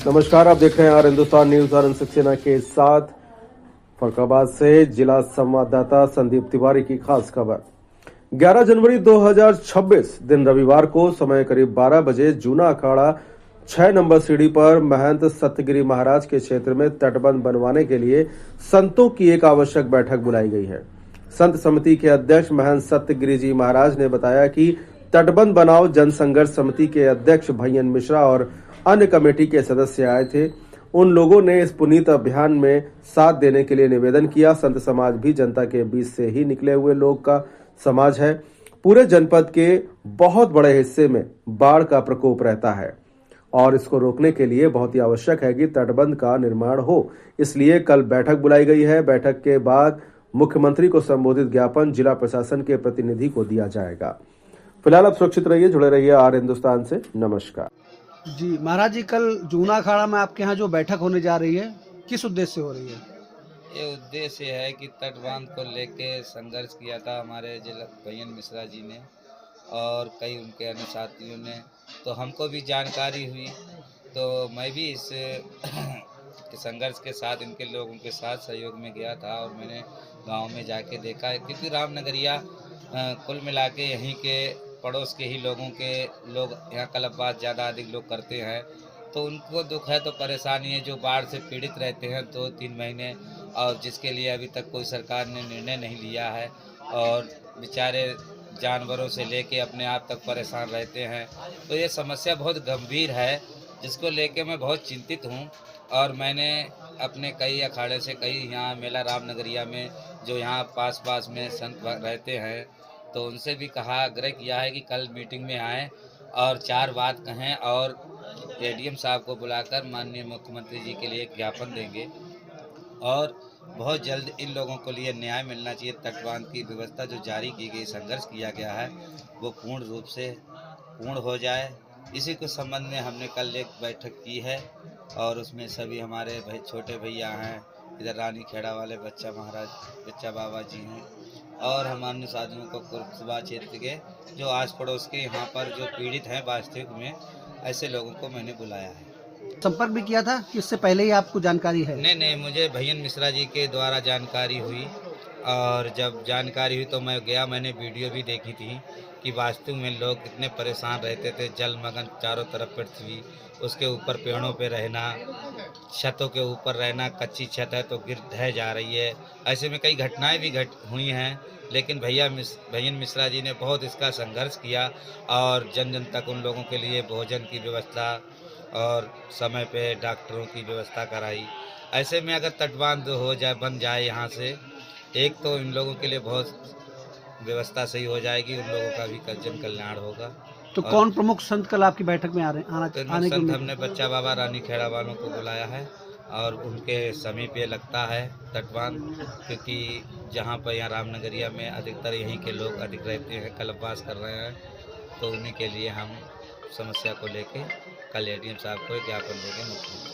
नमस्कार, आप देख रहे हैं आर हिंदुस्तान न्यूज और सक्सेना के साथ फरुखाबाद से जिला संवाददाता संदीप तिवारी की खास खबर। 11 जनवरी 2026 दिन रविवार को समय करीब 12 बजे जूना अखाड़ा 6 नंबर सीढ़ी पर महंत सत्यगिरी महाराज के क्षेत्र में तटबंध बनवाने के लिए संतों की एक आवश्यक बैठक बुलाई गई है। संत समिति के अध्यक्ष महंत सत्यगिरी जी महाराज ने बताया कि तटबंध बनाओ जनसंघर्ष समिति के अध्यक्ष भैयन मिश्रा और अन्य कमेटी के सदस्य आए थे। उन लोगों ने इस पुनीत अभियान में साथ देने के लिए निवेदन किया। संत समाज भी जनता के बीच से ही निकले हुए लोग का समाज है। पूरे जनपद के बहुत बड़े हिस्से में बाढ़ का प्रकोप रहता है और इसको रोकने के लिए बहुत ही आवश्यक है कि तटबंध का निर्माण हो। इसलिए कल बैठक बुलाई गई है। बैठक के बाद मुख्यमंत्री को संबोधित ज्ञापन जिला प्रशासन के प्रतिनिधि को दिया जाएगा। फिलहाल आप सुरक्षित रहिए, जुड़े रहिए आर हिंदुस्तान से। नमस्कार जी महाराज जी, कल जूना अखाड़ा में आपके यहाँ जो बैठक होने जा रही है, किस उद्देश्य से हो रही है? ये उद्देश्य है कि तटबांध को लेके संघर्ष किया था हमारे जिला भैयन मिश्रा जी ने और कई उनके अन्य साथियों ने, तो हमको भी जानकारी हुई, तो मैं भी इस संघर्ष के साथ इनके लोगों के साथ सहयोग में गया था और मैंने गांव में जाके देखा है, क्योंकि रामनगरिया कुल मिला के यहीं के पड़ोस के ही लोग यहाँ कल्पवास ज़्यादा अधिक लोग करते हैं, तो उनको दुख है, तो परेशानी है, जो बाढ़ से पीड़ित रहते हैं 2-3 महीने, और जिसके लिए अभी तक कोई सरकार ने निर्णय नहीं लिया है और बेचारे जानवरों से लेके अपने आप तक परेशान रहते हैं। तो ये समस्या बहुत गंभीर है, जिसको लेके मैं बहुत चिंतित हूँ। और मैंने अपने कई अखाड़े से, कई यहाँ मेला रामनगरिया में जो यहाँ पास में संत रहते हैं, तो उनसे भी कहा, आग्रह किया है कि कल मीटिंग में आएँ और 4 बात कहें और एडीएम साहब को बुलाकर माननीय मुख्यमंत्री जी के लिए एक ज्ञापन देंगे और बहुत जल्द इन लोगों को लिए न्याय मिलना चाहिए। तटबांध की व्यवस्था जो जारी की गई, संघर्ष किया गया है, वो पूर्ण रूप से पूर्ण हो जाए। इसी के संबंध में हमने कल एक बैठक की है और उसमें सभी हमारे छोटे भैया हैं, इधर रानी खेड़ा वाले बच्चा बाबा जी हैं और हमारे साथियों को कुर्बा क्षेत्र के जो आस पड़ोस के यहाँ पर जो पीड़ित हैं वास्तविक में, ऐसे लोगों को मैंने बुलाया है। संपर्क भी किया था कि इससे पहले ही आपको जानकारी है? नहीं, मुझे भैयन मिश्रा जी के द्वारा जानकारी हुई और जब जानकारी हुई तो मैं गया, मैंने वीडियो भी देखी थी कि वास्तव में लोग कितने परेशान रहते थे। जलमग्न चारों तरफ पृथ्वी, उसके ऊपर पेड़ों पे रहना, छतों के ऊपर रहना, कच्ची छत है तो गिर ढह जा रही है। ऐसे में कई घटनाएं भी हुई हैं, लेकिन भैयन मिश्रा जी ने बहुत इसका संघर्ष किया और जन तक उन लोगों के लिए भोजन की व्यवस्था और समय पे डॉक्टरों की व्यवस्था कराई। ऐसे में अगर तटबांध बन जाए यहाँ से, एक तो इन लोगों के लिए बहुत व्यवस्था सही हो जाएगी, उन लोगों का भी जन कल्याण होगा। तो कौन प्रमुख संत कल आपकी बैठक में आने की? हमने बच्चा बाबा रानी खेड़ा वालों को बुलाया है और उनके समीप ये लगता है तटबांध, क्योंकि जहाँ पर यहाँ रामनगरिया में अधिकतर यहीं के लोग अधिक रहते हैं, कल्पवास कर रहे हैं, तो उन्हीं के लिए हम समस्या को लेके कल एडीएम साहब को ज्ञापन देंगे मुख्यमंत्री।